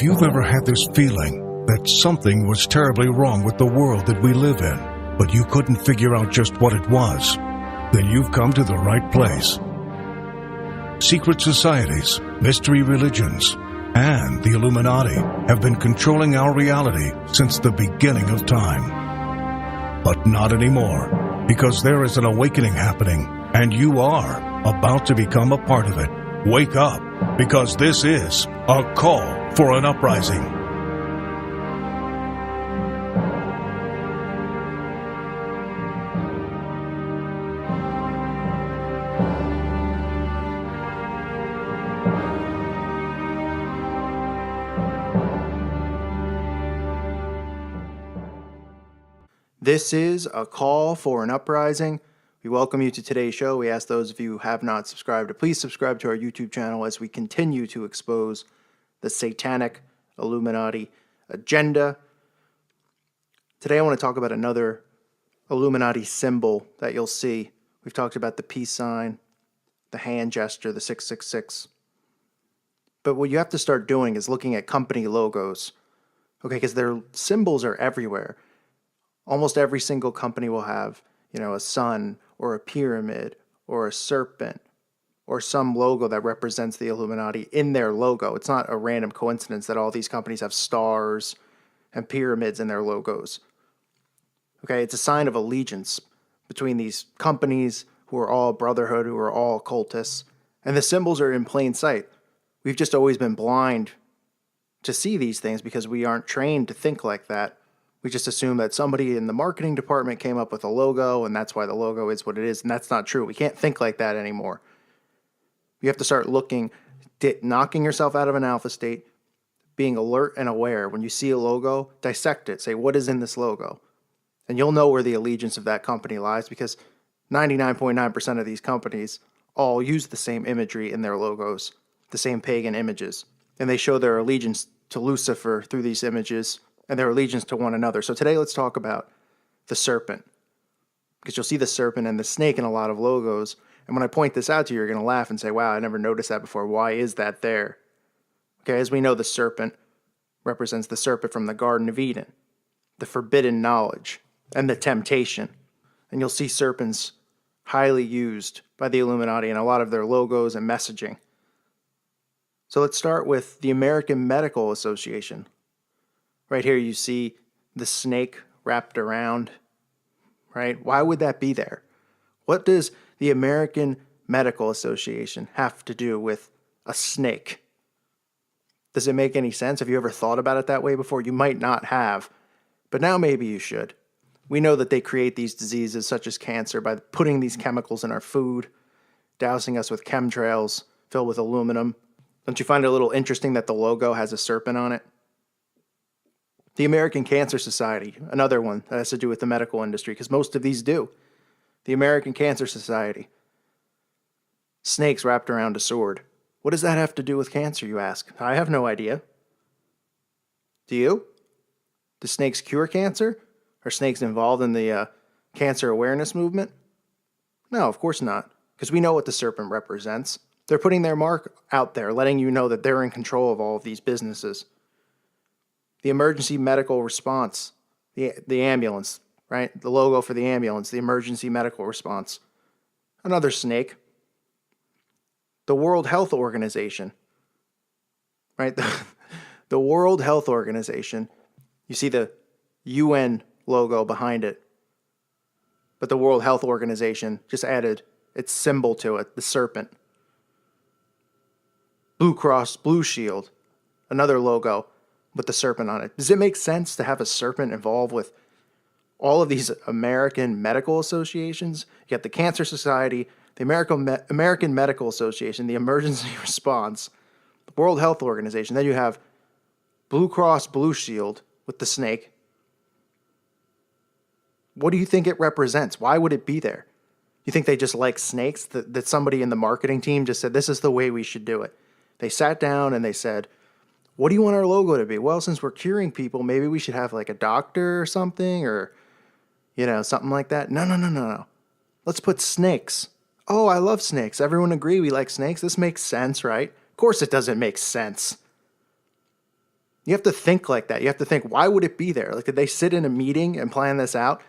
If you've ever had this feeling that something was terribly wrong with the world that we live in, but you couldn't figure out just what it was, then you've come to the right place. Secret societies, mystery religions, and the Illuminati have been controlling our reality since the beginning of time. But not anymore, because there is an awakening happening, and you are about to become a part of it. Wake up, because this is a call for an uprising. This is a call for an uprising. We welcome you to today's show. We ask those of you who have not subscribed to please subscribe to our YouTube channel as we continue to expose the satanic Illuminati agenda. Today I want to talk about another Illuminati symbol that you'll see. We've talked about the peace sign, the hand gesture, the 666. But what you have to start doing is looking at company logos, okay, because their symbols are everywhere. Almost every single company will have, a sun or a pyramid or a serpent or some logo that represents the Illuminati in their logo. It's not a random coincidence that all these companies have stars and pyramids in their logos. Okay, it's a sign of allegiance between these companies who are all brotherhood, who are all cultists, and the symbols are in plain sight. We've just always been blind to see these things because we aren't trained to think like that. We just assume that somebody in the marketing department came up with a logo, and that's why the logo is what it is, and that's not true. We can't think like that anymore. You have to start looking, knocking yourself out of an alpha state, being alert and aware. When you see a logo, dissect it. Say, what is in this logo? And you'll know where the allegiance of that company lies, because 99.9% of these companies all use the same imagery in their logos, the same pagan images. And they show their allegiance to Lucifer through these images, and their allegiance to one another. So today let's talk about the serpent, because you'll see the serpent and the snake in a lot of logos. And when I point this out to you, you're going to laugh and say, wow, I never noticed that before. Why is that there? Okay, as we know, the serpent represents the serpent from the Garden of Eden, the forbidden knowledge, and the temptation. And you'll see serpents highly used by the Illuminati in a lot of their logos and messaging. So let's start with the American Medical Association. Right here you see the snake wrapped around, right? Why would that be there? What does the American Medical Association have to do with a snake? Does it make any sense? Have you ever thought about it that way before? You might not have, but now maybe you should. We know that they create these diseases such as cancer by putting these chemicals in our food, dousing us with chemtrails filled with aluminum. Don't you find it a little interesting that the logo has a serpent on it? The American Cancer Society, another one that has to do with the medical industry, because most of these do. The American Cancer Society. Snakes wrapped around a sword. What does that have to do with cancer, you ask? I have no idea. Do you? Do snakes cure cancer? Are snakes involved in the cancer awareness movement? No, of course not, because we know what the serpent represents. They're putting their mark out there, letting you know that they're in control of all of these businesses. The emergency medical response, the ambulance, right? The logo for the ambulance, the emergency medical response. Another snake. The World Health Organization, right? The World Health Organization. You see the UN logo behind it. But the World Health Organization just added its symbol to it, the serpent. Blue Cross Blue Shield, another logo with the serpent on it. Does it make sense to have a serpent involved with all of these American medical associations? You got the Cancer Society, the American Medical Association, the Emergency Response, the World Health Organization. Then you have Blue Cross Blue Shield with the snake. What do you think it represents? Why would it be there? You think they just like snakes? That somebody in the marketing team just said, this is the way we should do it. They sat down and they said, what do you want our logo to be? Well, since we're curing people, maybe we should have like a doctor or something, or, something like that. No. Let's put snakes. Oh, I love snakes. Everyone agree we like snakes. This makes sense, right? Of course it doesn't make sense. You have to think like that. You have to think, why would it be there? Like, did they sit in a meeting and plan this out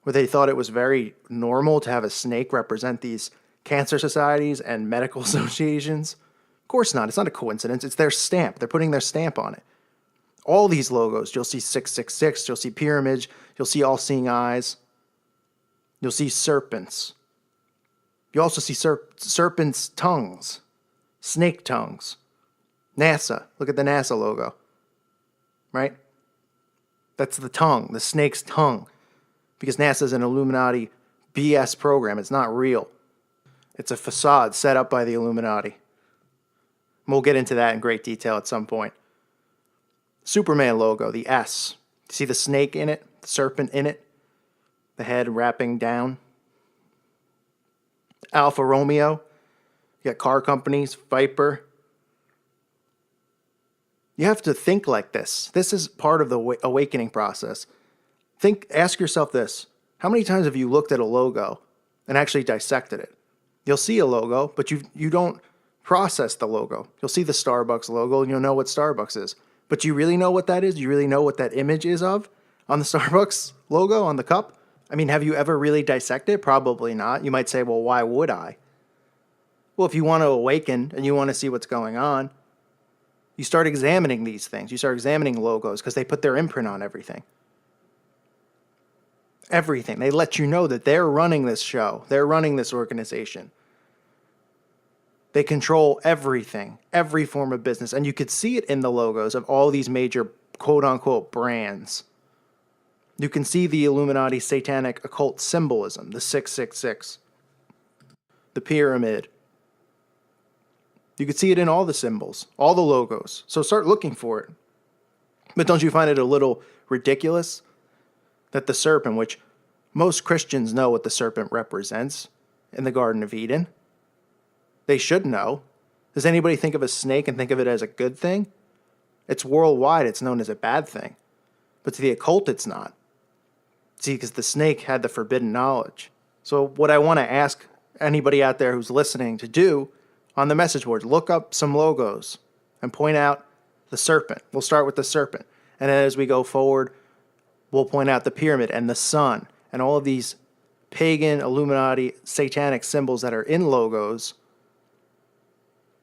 where they thought it was very normal to have a snake represent these cancer societies and medical associations? Of course not. It's not a coincidence. It's their stamp. They're putting their stamp on it. All these logos, you'll see 666, you'll see pyramids, you'll see all-seeing eyes, you'll see serpents. You also see serpents' tongues, snake tongues. NASA, look at the NASA logo, right? That's the tongue, the snake's tongue, because NASA's an Illuminati BS program. It's not real. It's a facade set up by the Illuminati. We'll get into that in great detail at some point. Superman logo, the S. See the snake in it, the serpent in it, the head wrapping down. Alfa Romeo, you got car companies, Viper. You have to think like this. This is part of the awakening process. Ask yourself this. How many times have you looked at a logo and actually dissected it? You'll see a logo, but you don't process the logo. You'll see the Starbucks logo and you'll know what Starbucks is. But do you really know what that is? Do you really know what that image is of on the Starbucks logo on the cup? I mean, have you ever really dissected it? Probably not. You might say, well, why would I? Well, if you want to awaken and you want to see what's going on, you start examining these things. You start examining logos because they put their imprint on everything. Everything. They let you know that they're running this show. They're running this organization. They control everything, every form of business. And you could see it in the logos of all these major quote-unquote brands. You can see the Illuminati satanic occult symbolism, the 666, the pyramid. You could see it in all the symbols, all the logos. So start looking for it. But don't you find it a little ridiculous that the serpent, which most Christians know what the serpent represents in the Garden of Eden, they should know. Does anybody think of a snake and think of it as a good thing? It's worldwide. It's known as a bad thing. But to the occult, it's not. See, because the snake had the forbidden knowledge. So what I want to ask anybody out there who's listening to do on the message board, look up some logos and point out the serpent. We'll start with the serpent. And then as we go forward, we'll point out the pyramid and the sun and all of these pagan, Illuminati, satanic symbols that are in logos.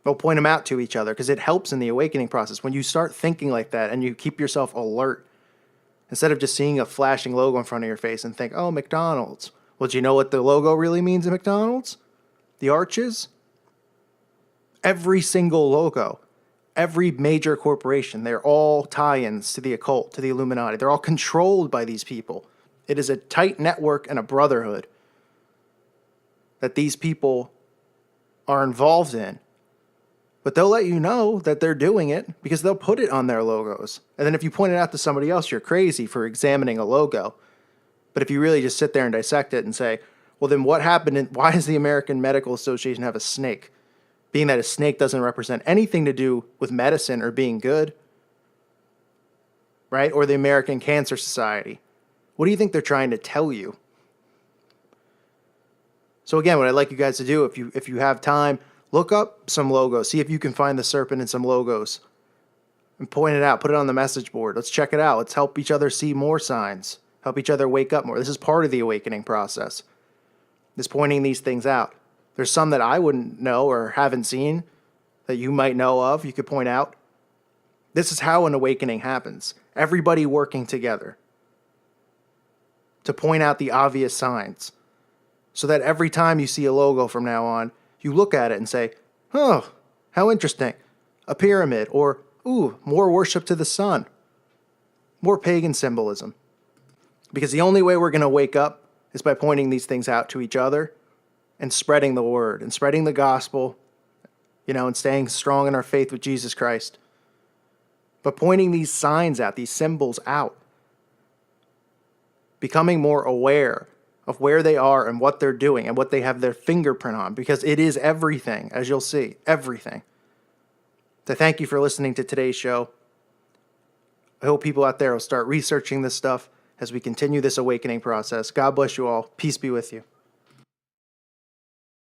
We'll point them out to each other because it helps in the awakening process. When you start thinking like that and you keep yourself alert, instead of just seeing a flashing logo in front of your face and think, oh, McDonald's. Well, do you know what the logo really means in McDonald's? The arches? Every single logo, every major corporation, they're all tie-ins to the occult, to the Illuminati. They're all controlled by these people. It is a tight network and a brotherhood that these people are involved in. But they'll let you know that they're doing it because they'll put it on their logos. And then if you point it out to somebody else, you're crazy for examining a logo. But if you really just sit there and dissect it and say, well, then what happened? Why does the American Medical Association have a snake? Being that a snake doesn't represent anything to do with medicine or being good, right? Or the American Cancer Society. What do you think they're trying to tell you? So again, what I'd like you guys to do, if you have time, look up some logos. See if you can find the serpent in some logos and point it out. Put it on the message board. Let's check it out. Let's help each other see more signs. Help each other wake up more. This is part of the awakening process. This pointing these things out. There's some that I wouldn't know or haven't seen that you might know of. You could point out. This is how an awakening happens. Everybody working together to point out the obvious signs so that every time you see a logo from now on, you look at it and say, oh, how interesting. A pyramid, or, ooh, more worship to the sun. More pagan symbolism. Because the only way we're going to wake up is by pointing these things out to each other and spreading the word and spreading the gospel, and staying strong in our faith with Jesus Christ. But pointing these signs out, these symbols out. Becoming more aware of where they are and what they're doing and what they have their fingerprint on, because it is everything, as you'll see, everything. So thank you for listening to today's show. I hope people out there will start researching this stuff as we continue this awakening process. God bless you all. Peace be with you.